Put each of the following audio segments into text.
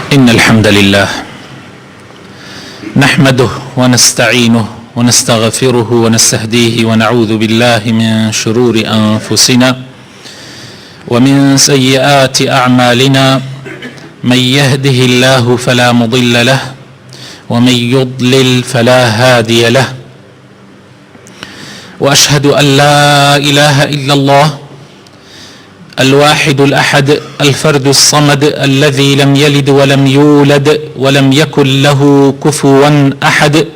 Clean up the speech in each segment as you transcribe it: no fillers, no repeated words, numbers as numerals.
إن الحمد لله نحمده ونستعينه ونستغفره ونستهديه ونعوذ بالله من شرور أنفسنا ومن سيئات أعمالنا. من يهده الله فلا مضل له ومن يضلل فلا هادي له، وأشهد أن لا إله إلا الله الواحد الأحد الفرد الصمد الذي لم يلد ولم يولد ولم يكن له كفوا أحد،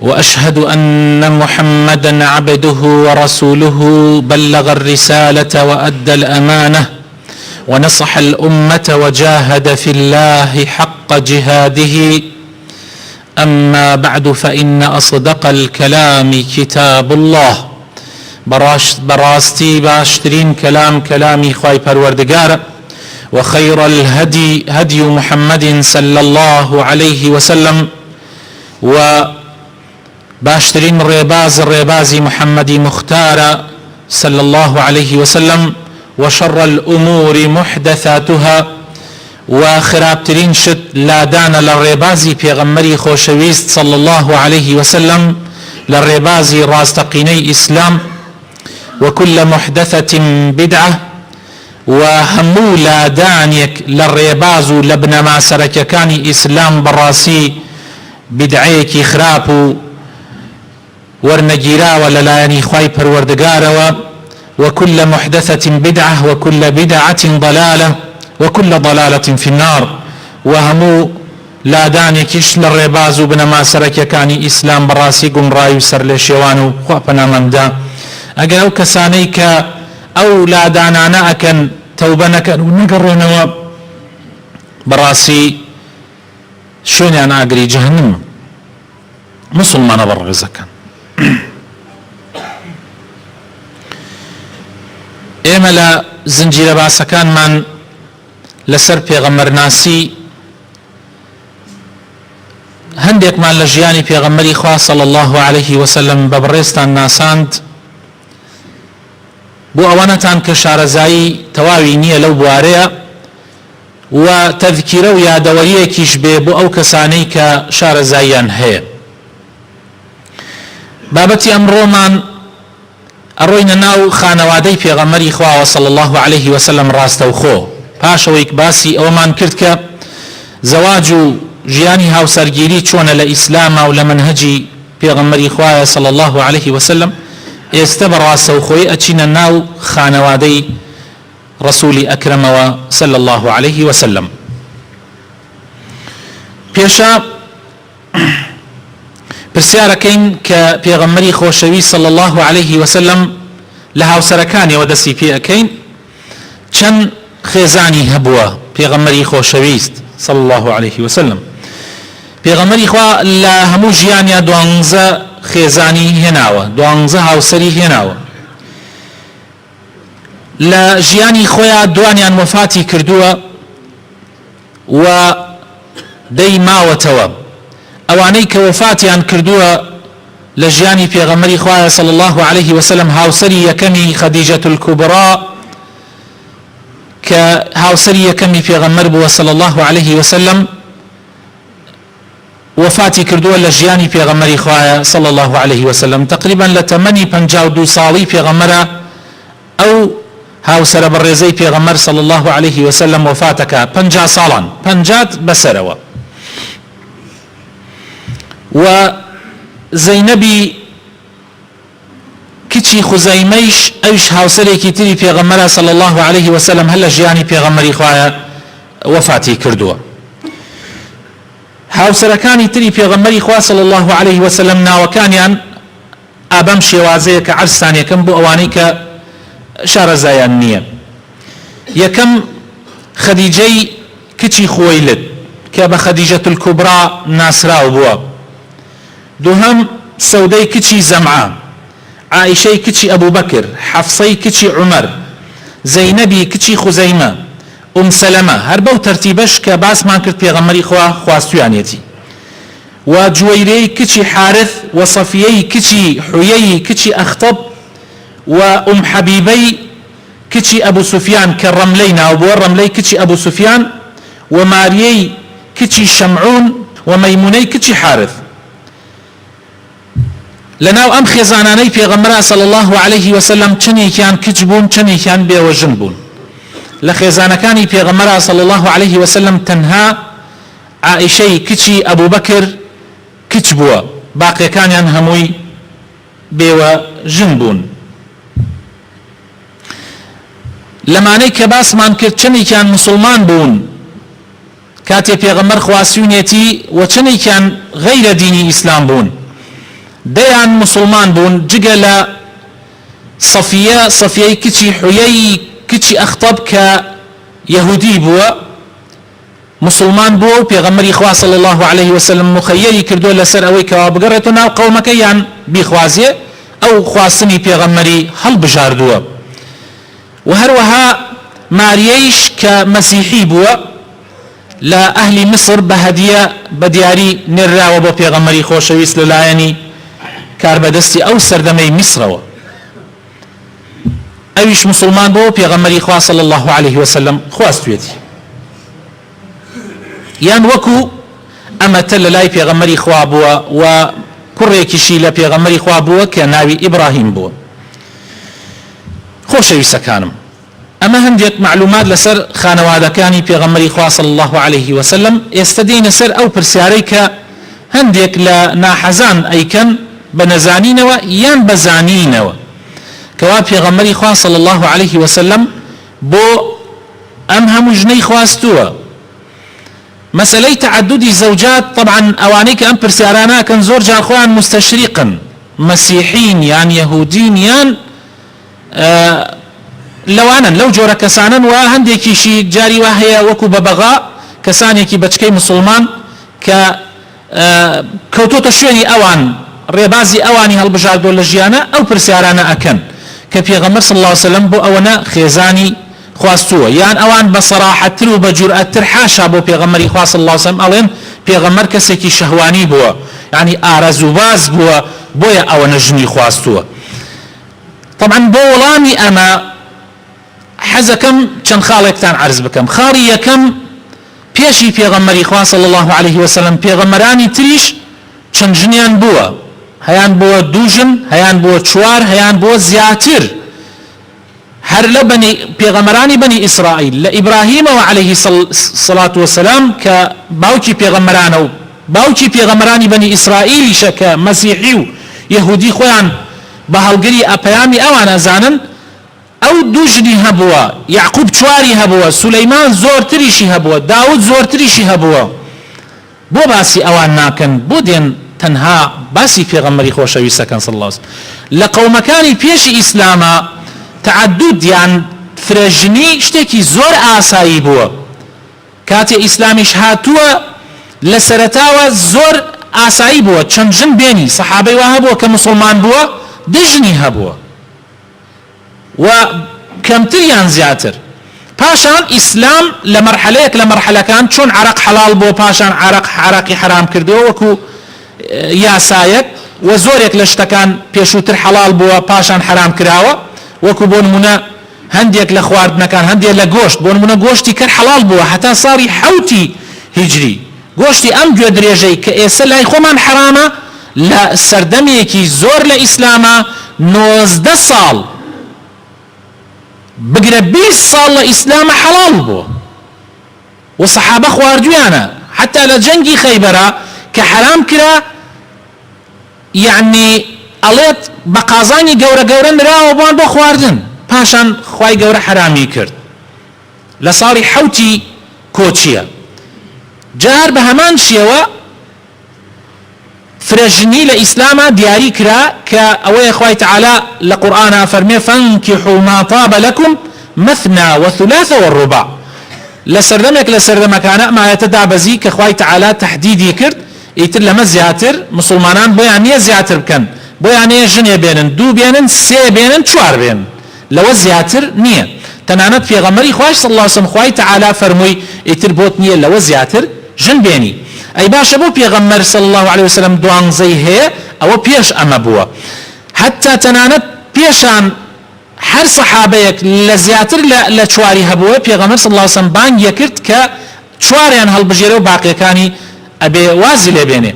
وأشهد أن محمدا عبده ورسوله بلغ الرسالة وأدى الأمانة ونصح الأمة وجاهد في الله حق جهاده. أما بعد، فإن أصدق الكلام كتاب الله، براستي باشترين كلامي خواي پروردگار، وخير الهدي هدي محمد صلى الله عليه وسلم، وباشترين ريباز محمد مختار صلى الله عليه وسلم، وشر الأمور محدثاتها، وخرابترين شت لادان للريبازي پیغمبري خوشويست صلى الله عليه وسلم، للريبازي راستقيني إسلام، وكل محدثة بدعة، وهمو لادانيك للريباز لبن ما سرك كان إسلام براسي بدعيك خراب ورنجيرا وللاني خواي پروردگار، وكل محدثة بدعة وكل بدعة ضلالة وكل ضلالة في النار. وهمو لادانيكش للريباز بنما سرك كان إسلام براسي قمراي سر لشيوانو خوابنا من دا اگر او کسانی که او لادانانا اکن توبه نکن و نگرنوا براسی شونی انا اگری جهنم مسلمان برغزکن. ایملا زنجیر باسکان من لسر پیغمبر ناسی هندێک مان لە ژیانی پێغەمبەری خوا صلی الله عليه وسلم بەبڕێستان ناساند بۆ ئەوانەتان کە شارەزایی تەواوی نییە لەو بوارەیە، و تەذکیرە و یادەوەریەکیش بێ بۆ ئەو کەسانەی کە شارەزاییان هەیە. بابەتی ئەمڕۆمان ئەڕۆینە ناو خانەوادەی پێغەمبەری خواوە صلی الله عليه وسلم ڕاستەوخۆ، پاشەوەی باسی ئەوەمان کرد کە زەواج و ژیانی هاوسەرگیری چۆنە لە ئیسلامە و لە منهەجی پێغەمبەری خوایە صلی الله عليه وسلم. ئێستا بەڕاستەوخۆی ئەچینە ناو خانەوادەی ڕەسوولی ئەکرەمەوە صلی الله عليه وسلم. پێشە پرسیارەکەین کە پێغەمبەری خۆشەویست صلی الله عليه وسلم لە هاوسەرەکانیەوە دەستی پێ ئەکەین چەند خێزانی هەبووە پێغەمبەری خۆشەویست صلی الله عليه وسلم. پێغەمبەری خوا لە هەموو ژیانیا 12 خێزانی هێناوە، 12 هاوسەری هێناوە. لە ژیانی خۆیان دوانیان وەفاتی کردووە و دەی ماوەتەوە. ئەوانەی کە وەفاتیان کردووە لە ژیانی پێغەمبەری خوایە صلی الله عليه وسلم هاوسەری یەکەمی خەدیجەة الکوبرا کە هاوسەری یەکەمی پێغەمبەر بووە صلی الله عليه وسلم، وفاتی کردووە لە ژیانی پێغەمبەری خوایە صلی الله عليه وسلم. تقریبا لە تەمەنی 52 ساڵی پێغەمبەرە ئەو هاوسەرە بەڕێزەی پێغەمبەر صلی الله عليه وسلم وفاتەکە 50 ساڵان 50 بەسەرەوە. و زەینەبی کچی خوزەیمەیش ئەوش هاوسەرێکی تری پێغەمبەرە صلی الله عليه وسلم هەر لە ژیانی پێغەمبەری خوایە وفاتی کردووە. هاوسەرەکانی تری پێغەمبەری خوا صلی الله عليه وسلم ناوەکانیان ئابەم شێوازەیە کە عەرزتان یەکەم بۆ ئەوانەی کە شارەزایان نییە. یەکەم خەدیجەی کچی خوەیلد کە بە خەدیجەة الکوبرا ناسراو بووە. دووهەم سەودەی کچی زەمعە، عائشەی کچی ئەبوبەکر، حەفسەی کچی عومەر، زەینەبی کچی خوزەیمە، سەلەمە. هەر بەو تەرتیبەش کە باسمان کرد پێغەمبەری خوا خواستویانێتی. و جوەیرەی کچی حارث، و صەفیەی کچی حویەی کچی ئەختەب، و حەبیبەی کچی ئەبو سوفیان کە ڕەملەی ناوبووە، ڕەملەی کچی ئەبو سوفیان، وماريي كتشي شمعون وميموني كتشي حارث. لناو ام خزاناني پیغمبر صلى الله عليه وسلم چني كان كجبون چني كان بيوجنبون. لخزانكاني پیغمبر صلى الله عليه وسلم تنها عائشة كتشي ابو بكر كتبوا باقي كان هموي بيوجنبون. لمانەی کە باسمان کرد چەندێکیان مسلمان بوون کاتێ پێغەمبەر خواسیونێتی و چەندێکیان غەیرە دینی ئیسلام بوون. دەیان مسلمان بوون جگە لە سەفیەی کچی حویەی کچی ئەخطەب کە یەهودی بووە مسلمان بووە و پێغەمبەری خوا صلی الله عليه وسلم مخەیەری کردووە لەسەر ئەوەی کەوا بگەڕێتەوە ناو قەومەکە یان بیخوازێ ئەو خواستنی پێغەمبەری هەڵبژاردووە. وهروها ماريش كمسيحي بوا لا أهل مصر بهدية بدياري نرى وبو بيغمري خوشويس للايني كاربدستي أو سردمي مصر أيش مسلمان بو بيغمري خوا صلى الله عليه وسلم خواستويتي يان وكو أما تللاي بيغمري خوا بوا وكريكشي لبيغمري خوا بوا كناوي إبراهيم بوا. خۆشەویستەکانم ئەمە هەندێک معلومات لەسەر خانەوادەکانی پێغەمبەری خوا صلی الله عليه وسلم. ئێستا دێینە سەر ئەو پرسیارەی کە هەندێک لە ناحەزان ئەیکەن بە نەزانینەوە یان بە زانینەوە کەوا پێغەمبەری خوا صلی الله عليه وسلم بۆ ئەم هەموو ژنەی خواستووە. مەسەلەی تعددی زەوجات طبعا ئەوانەی کە ئەم پرسیارانەکەن زۆر جار خۆیان مستەشریقن مەسیحین یان یەهودین یان لەوانن لەو جۆرە کەسانن و هەندێکیشی جاری وا هەیە وەکو بە بەغا کەسانێکی بەچکەی مسلمان کە کەوتۆتە شوێنی ئەوان ڕێبازی ئەوانی هەڵبژاردۆ لە ژیانە ئەو پرسیارانە ئەکەن کە پێغەمبەر صلی الله عليه وسلم بۆ ئەوەنە خێزانی خواستووە یان ئەوان بە سەراحەتتر و بە جورئەتتر حاشا بۆ پێغەمبەری خوا صلی الله عليه وسلم ئەڵێن پێغەمبەر کەسێکی شەهوانی بووە یعنی ئارەزوباز بووە بۆیە ئەوەنە ژنی خواستووە. طبعا بۆ وەڵامی ئەمە حەزەکەم چەند خاڵێکتان عەرز بکەم. خاڵی یەکەم پێشی پێغەمبەری خوا صلی الله عليه وسلم پێغەمبەرانی تریش چەند ژنیان بووە هەیان بووە دوو ژن هەیان بووە چوار هەیان بووە زیاتر هەر لە پێغەمبەرانی بەنی ئیسرائیل لە ئیبراهیمەوە عليه الصلاة والسلام کە باوکی پێغەمبەرانە و باوکی پێغەمبەرانی بەنی ئیسرائیلیشە کە مەسیحی و یەهودی خۆیان بە هەڵگری ئەپەیامی ئەوان ئەزانن ئەو دوو ژنی هەبووە یعقوب چواری هەبووە سولەیمان زۆرتریشی هەبووە داود زۆرتریشی هەبووە بۆ باسی ئەوان ناکەن بۆ دێن تەنها باسی پێغەمبەری خۆشەویستەکەن صلی الله عليه وسلم. لە قەومەکانی پێشی ئیسلامە تعدد یان فرەژنی شتێکی زۆر ئاسایی بووە کاتێ ئیسلامیش هاتووە لە سەرەتاوە زۆر ئاسایی بووە چەند ژن بێنی سەحابەی وا هەبووە کە مسلمان بووە دژنی هەبووە و کەمتریان زیاتر. پاشان ئیسلام لە مەرحەلەیەک لە مەرحەلەکان چۆن عەرەق حەڵال بۆ پاشان عەرەقی حەرام کردەوە وەکو یاسایەک و زۆرێک لە شتەکان پێشووتر حەڵال بووە پاشان حەرام کراوە وەکو بۆ نمونە هەندێک لە خواردنەکان هەندێک لە گۆشت بۆ نمونە گۆشتی کەر حەڵال بووە هەتا ساڵی 7 هیجری گۆشتی ئەم گوێ درێژەی کە ئێستا لای خۆمان حەرامە لە سەردەمێکی زۆر لە ئیسلامە 19 ساڵ بگرە 20 ساڵ لە ئیسلامە حەڵال بووە و سەحابە خواردویانە حتا لە جەنگی خەیبەرە کە حەرام کرا یعنی ئەڵێت بە قازانی گەورە گەورە نراوە بۆن بۆ خواردن پاشان خوای گەورە حەرامی کرد لە ساڵی 7 کۆچیە. جار بە هەمان شێوە فرەژنی لە ئیسلامە دیاری کرا کە ئەوەیە خوای تەعالا لە قورئانە فەرمێ فانكحوا ما طاب لكم مثنى وثلاث والرباع. لە سەردەمێک لە سەردەمەکانە ئەمایەتە دابەزی کە خوای تەعالا تەحدیدی کرد ئیتر لەمە زیاتر مسلمانان بۆیان نییە زیاتر بکەن بۆیان نییە ژنێ بێنن دوو بێنن سێ بێنن چوار بێنن لەوە زیاتر نییە. تەنانەت پێغەمبەری خوای صلی الله علیه وسلم خوای تەعالا فەرمووی ئیتر بۆت نییە لەوە زیاتر ژن بێنی. ئەی باشە بۆ پێغەمبەر صلی الله عليه وسلم دوانزەی هەیە ئەوە پێش ئەمە بووە حتا تەنانەت پێشان هەر سەحابەیەک لە زیاتر لە چواری هەبووە پێغەمبەر صلی الله علیه وسلم بانگیە کرد کە چواریان هەڵبژێرە و باقیەکانی ئەبێ وازی لێ بێنێ.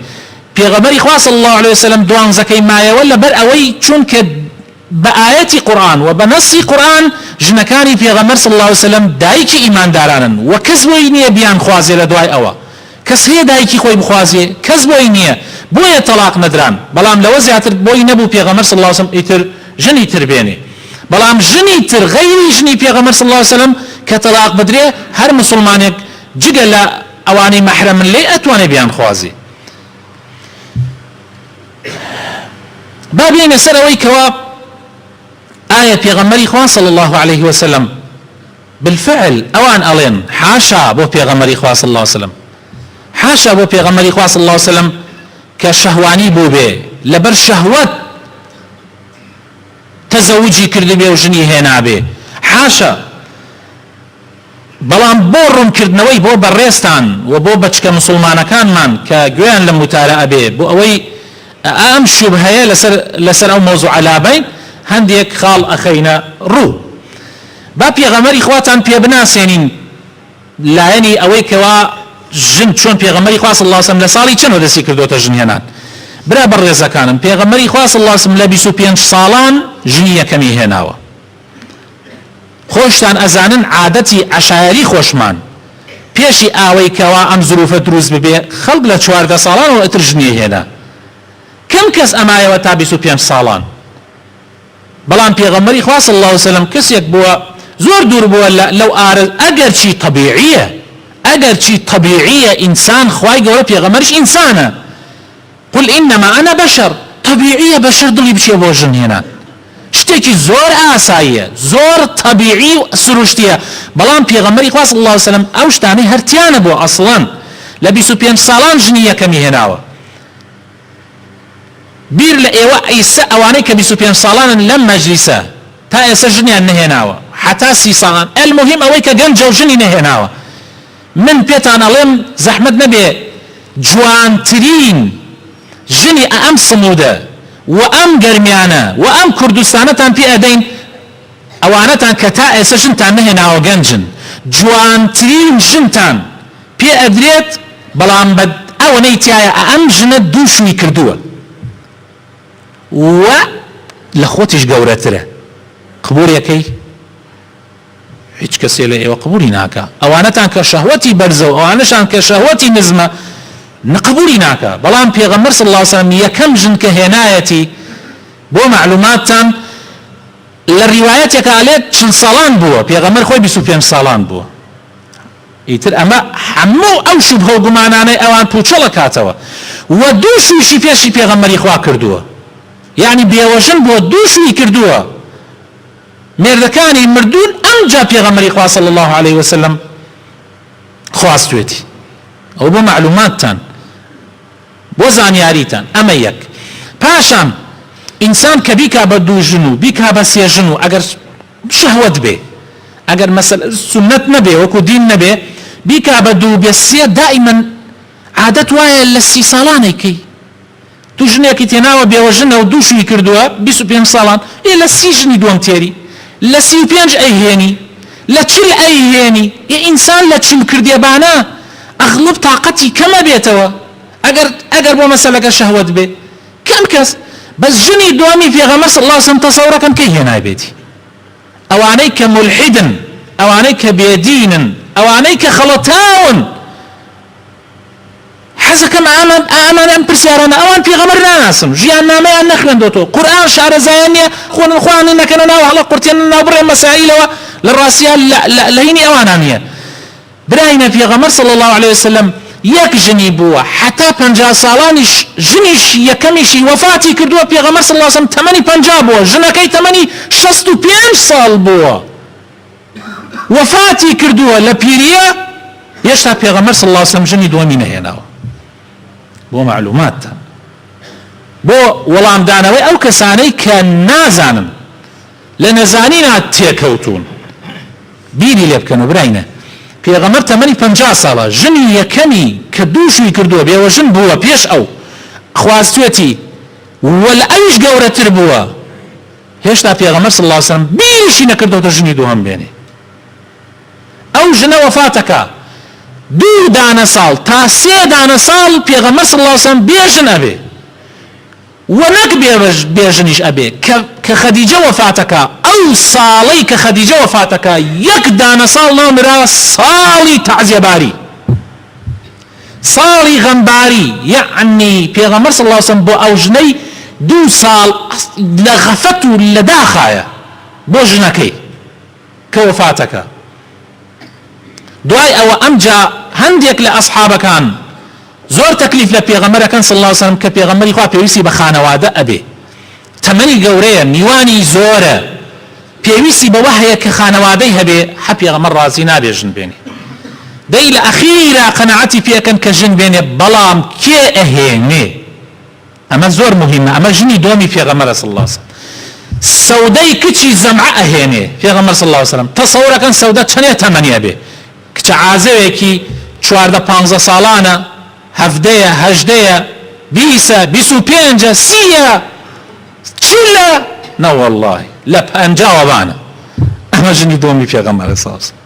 پێغەمبەری خوا صلی الله عليه وسلم دوانزەکەی مایەوە لەبەر ئەوەی چونکە بە ئاەتی قورئان و بە نەسی قورئان ژنەکانی پێغەمبەر صلی الله عليه وسلم دایکی ئیماندارانن و کەس بۆی نییە بیان خوازێ لە دوای ئەوە. کەس هەیە دایکی خۆی بخوازێ؟ کەس بۆی نییە. بۆیە تەلاق نەدران. بەڵام لەوە زیاتر بۆی نەبوو پێغەمبەر صلی الله عليه وسلم ئیتر ژنی تر بێنێ. بەڵام ژنی تر غەیری ژنی پێغەمبەر صلی الله عليه وسلم کە تەلاق بدرێ هەر مسلمانێک جگە لە ئەوانەی مەحرەمن لێ ئەتوانێ بیان خوازێ. با بێنە سەر ئەوەی کەوا ئایا پێغەمبەری خوا صلی الله عليه وسلم بالفعل ئەوان ئەڵێن حاشا بۆ پێغەمبەری خوا صلی الله عليه وسلم، حاشا بۆ پێغەمبەری خوا صلی الله عليه وسلم کە شەهوانی بوو بێ لەبەر شەهوەت تەزەوجی کردی بێ و ژنی هێنا بێ، حاشا. بەڵام بۆ ڕوونکردنەوەی بۆ بەڕێستان و بۆ بەچکە مسلمانەکانمان کە گوێیان لە متارەعە بێ بۆ ئەوەی ئەم شوبهەیە لەسەر ئەو مەوزوعە لابین هەندێک خاڵ ئەخەینە ڕوو. با پێغەمبەری خواتان پێ بناسێنین لایەنی ئەوەی کەوا ژن چۆن پێغەمبەری خوا صلی الله عليه وسلم لە ساڵی چەندەوە دەستی کردوتە ژن هێنان. برا بەڕێزەکانم پێغەمبەری خوا صلی الله عليه وسلم لە 25 ساڵان ژنی یەکەمی هێناوە. خۆشتان ئەزانن عادەتی عەشایری خۆشمان پێشی ئاوەی کەوا ئەم زروفە دروست ببێ خەڵک لە 14 ساڵانەوە ئەتر ژنی هێنا. کەم کەس ئەمایەوە تا 25 ساڵان. بەڵام پێغەمبەری خوا صلی الله عليه وسلم کەسێک بووە زۆر دوور بووە لەو ئارە ئەگەر چی طبیعیە، ئەگەر چی طبیعیە ئینسان خوای گەورە پێغەمبەریش ئینسانە. قل إنما أنا بشر. طبیعیە بەشەر دڵی بچێ بۆ ژن هێنان. شتێکی زۆر ئاساییە، زۆر طبیعی و سروشتیە. بەڵام پێغەمبەری خوا صلی الله عليه وسلم ئەو شتانەی هەرتیانە بۆ ئەسڵەن لە 25 ساڵان ژنی یەکەمی هێناوە. بیر لە ئێوە ئیسا ئەوانەی کە 25 ساڵانن لەم مەجلیسە تا ئێستا ژنیان نەهێناوە حتا 30 ساڵان. المهم ئەوەی کە گەنجە و ژنی نەهێناوە. من پێتان ئەڵێم زەحمەت نەبێ جوانترین ژنی ئەم سمودە و ئەم گەرمیانە و ئەم کوردستانەتان پێ ئەدەین ئەوانەتان کە تا ئێستا ژنتان نەهێناوە گەنجن، جوانترین ژنتان پێ ئەدرێت. بەڵام بە ئەوەنەی تایە ئەم ژنە دووشنی کردووە و لە خۆتیش گەورەترە. قبوڵیەکەی هیچ کەسێ لە ئێوە قبوڵی ناکە. ئەوانەتان کە شەهوەتی بەرزە و ئەوانەشان کە شەهوەتی نزمە نەقبوڵی ناکە. بەڵام پێغەمبەر صلی الله عليه وسلم یەکەم ژن کە هێنایەتی بۆ معلوماتتان لە ڕیوایەتێکە ئەڵێت چەند ساڵان بووە. پێغەمبەر خۆی 25 ساڵان بووە. ئیتر ئەمە هەموو ئەو شوبهە و گومانانەی ئەوان پوچەڵە کاتەوە و دوو شویشی پێشی پێغەمبەری خوا کردووە. یعنی بێوەژن بۆ دوو شوی کردووە. مێردەکانی مردوون ئەمجا پێغەمبەری خوا صلی الله عليه وسلم خواستوێتی. ئەو بۆ معلوماتتان بۆ زانیاریتان. ئەمە یەک. پاشان ئینسان کە بیکا بە دوو ژن و بیکا بە سێ ژن و ئەگەر شەهوەت بێ، ئەگەر مەسەلە سنەت نەبێ وەکو دین نەبێ، بیکا بە دوو بێ سێ دائیمەن عادەت وایە لە 30 ساڵانێکی دوو ژنێکی تێناوە بێوەژنە و دوو شوی کردووە 25 ساڵان لە 30 ژنی دووەم تێری لە 35 ئەیهێنی لە 40 ئەیهێنی. ئینسان لە 40 کردێبانە ئەغڵب تااقەتی کەمە بێتەوە ئەگەر بۆ مەسەلەکە شەهوەت بێ. کەم کەس بەس ژنی دووەمی پێغەمبەر صلی الله عليه وسلم تەسەوڕەکەم کەی هێنای بێتی. ئەوانەی کە مولحیدن، ئەوانەی کە بێدینن، ئەوانەی کە خەڵەتاون، حەزەکەم ئامان ئەم پرسیارانە ئەوان پێغەمبەر ناناسم، ژیان نامەیان نەخوێندۆتەوە، قورئان شارەزایان نییە، خۆنن خۆیان نەکەنە ناو هەڵە قورتێنە ناو بڕێ مەسائیلەوە لە ڕاستیان لە هینی ئەوانان نییە. براینە پێغەمبەر صلی الله عليه وسلم یەک ژنی بووە حتا 50 ساڵانی ژنیش یەکەمیشی وەفاتی کردووە. پێغەمبەر صلی الله عليه وسلم تەمەنی 50 بووە، ژنەکەی تەمەنی 65 ساڵ بووە، وەفاتی کردووە لە پیریە. هێشتا پێغەمبەر صلی الله عليه وسلم ژنی دووەمی نەهێناوە. بۆ معلوماتتان، بۆ وەڵامدانەوەی ئەو کەسانەی کە نازانن لە نەزانینا تێکەوتون بیری لێ بکەن و براینە. پێغەمبەر تەمەنی 50 ساڵە، ژنی یەکەمی کە دووشوی کردووە بێوەژن بووە پێش ئەو خواستوێتی وە لە ئەویش گەورەتر بووە. هێشتا پێغەمبەر صلی الله عليه وسلم بیریشی نەکردەوە ژنی دووهەم بێنێ. ئەو ژنە وەفاتەکە 2 دانە ساڵ تا 3 دانە ساڵ پێغەمبەر صلی الله علیه وسلم بێژن ئەبێ و نەک بێژنیش ئەبێ کە خەدیجە وەفاتەکە ئەو ساڵەی کە خەدیجە وەفاتەکە 1 دانە ساڵ نامرا ساڵی تەعزیەباری ساڵی غەمباری یعنی پێغەمبەر صلی الله علیه وسلم بۆ ئەو ژنەی 2 ساڵ لە غەفەت و لە داخایە بۆ ژنەکەی کە وەفاتەکە دوای ئەوە ئەمجا هەندێک لە ئەصحابەکان زۆر تەکلیف لە پێغەمبەرەکەن صلی الله علیه وسلم کە پێغەمبەری خوا پێویستی بە خانەوادە ئەبێ تەمەنی گەورەیە میوانی زۆرە پێویستی بەوە هەیە کە خانەوادەی هەبێ حە پێغەمبەر ڕازی نابێ ژن بێنێ دەی لە ئەخیرا قەنەعەتی پێکەن کە ژن بێنێ بەڵام کێ ئەهێنێ ئەمە زۆر مهمە ئەمە ژنی دۆمی پێغەمبەرە صلی الله علیه وسلم سەودەی کچی زەمعە ئەهێنێ پێغەمبەر صلی الله علیه وسلم تەسەورەکەن سەودە چەندێ تەمەنیە بێ کچە عازەوێکی 14-15 ساڵانە 17 18 20 25 30 چلە نە وەڵڵاهی لە 50 وەبانە ئەمە ژنی دۆمی پێغەمبەرە صلی الله علیه وسلم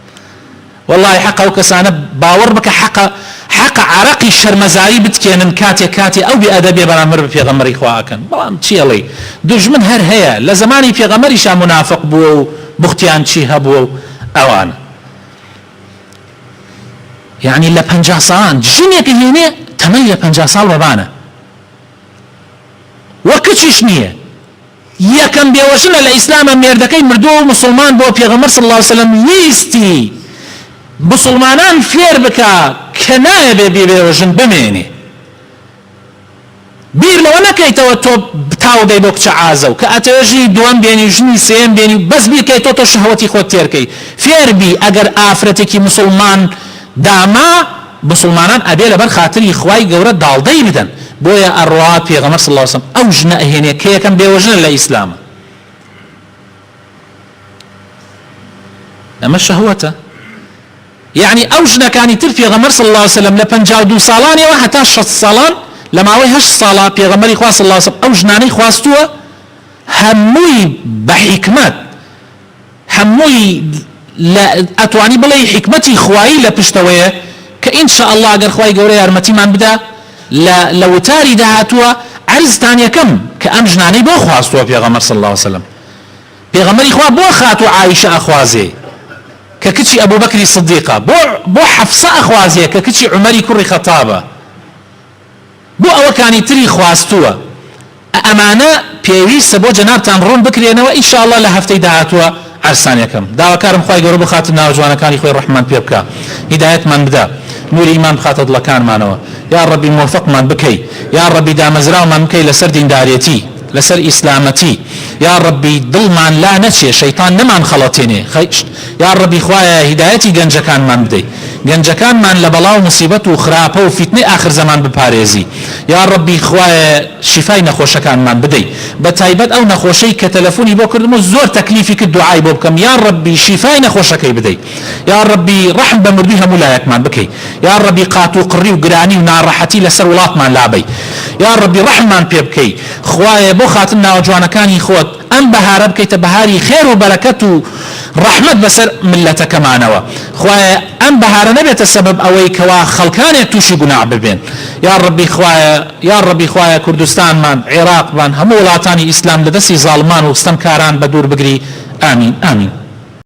والله حق ئەو کەسانە باوەڕ بکە حق عرەقی شەرمەزایی بتکێنن کاتێک ئەو بێئەدەبێ بەرامبەر بە پێغەمبەری خوا ئەکەن بەڵام چیەڵێ دوژمن هەر هەیە لە زمانی پێغەمبەریشا منافق بووە و بوختیان چی هەبووە و ئەوانە یعنی لە 50 ساڵان ژنێکی هێنێ تەمەنی لە 50 ساڵ وەبانە وە کچیش نییە یەکەم بێوەژنە لە ئیسلامە مێردەکەی مردووە و مسلمان بۆ پێغەمبەر صلی الله علیه وسلم ویستی مسلمانان فێر بکە کە نایەبێ بێوەژن بمێنێ بیر لەوە نەکەیتەوە تۆ تاو دەی بۆ کچە عازە و کە ئەتەوێژی دووەم بێنی ژنی سێم بێنی بەس بیرکەی تۆ شەهوەتی خۆت تێرکەی فێر بی ئەگەر ئافرەتێکی مسلمان داما مسلمانان ئەبێ لەبەر خاتری خوای گەورە داڵدەی بدەن بۆیە ئەڕوا پێغەمبەر صلی الله علیه وسلم ئەو ژنە ئەهێنێ کە یەکەم بێوەژنە لە ئیسلامە ئەمە شەهوەتە يعني ئەو ژنەکانی تر پێغەمبەر صلی الله علیه وسلم لە 52 ساڵانەوە هەتا 60 ساڵان لە ماوەی 8 ساڵە پێغەمبەری خوا صلی الله علیه وسلم ئەو ژنانەی خواستووە هەمووی بە حیکمەت هەمووی ئەتوانی بڵێ حیکمەتی خوایی لە پشتەوەیە کە ئینشاء الله ئەگەر خوای گەورە یارمەتیمان بدا لە وتاری داهاتووە عەرزتان یەکەم کە ئەم ژنانەی بۆ خواستووە پێغەمبەر صلی الله علیه وسلم پێغەمبەری خوا بۆ خاتوو عایشە ئەخوازێ کە کچی ئەبوو بەکری سدیقە بۆ حەفسە ئەخوازێ کە کچی عومەری کوڕی خەتابە بۆ ئەوەکانی تری خواستووە ئەمانە پێویستە بۆ جەنابتان ڕوون بکرێنەوە ئینشاء الله لە هەفتەی داهاتووە عەرزتان یەکەم داواکارم خوای گەورە بخاتە ناو جوانەکانی خۆی ڕەحمان پێ بکە هیدایەتمان بدە نوری ئیمان بخاتە دڵەکانمانەوە یا ڕەبی موفقمان بکەی یا ڕەبی دامەزراومان بکەی لەسەر دیندارێتی لەسەر ئیسلامەتی یا ڕەبی دڵمان لا نەچێ شەیطان نەمان خەڵەتێنێ یا ڕەبی خوایە هیدایەتی گەنجەکانمان بدەی گەنجەکانمان لە بەڵاو مصیبەت و خراپە و فیتنەی ئاخر زەمان بپارێزی یا ڕەبی خوایە شیفای نەخۆشەکانمان بدەی بە تایبەت ئەو نەخۆشەی کە تەلەفۆنی بۆ کردم و زۆر تەکلیفی کرد دوعای بۆ بکەم یا ڕەبی شیفای نەخۆشەکەی بدەی یا ڕەبی ڕەحم بە مردووی هەموو لایەکمان بکەی یا ڕەبی قات و قڕی و گرانی و ناڕەحەتی لەسەر وڵاتمان لابەی یا ڕەبی ڕەحممان پێ بکەی خوایە بۆ خاتن ناوجوانەکانی خۆت ئەم بەهارە بکەیتە بەهاری خێر و بەرەکەت و ڕەحمەت بەسەر ملەتەکەمانەوە خوایە ئەم بەهارە نەبێتە سەبەب ئەوەی کەوا خەڵکانێک تووشی گوناح ببێن یا ڕەبی خوایە کوردستانمان عێراقمان هەموو وڵاتانی ئیسلام لە دەستی زاڵمان و ستەمکاران بە دوور بگری ئامین ئامین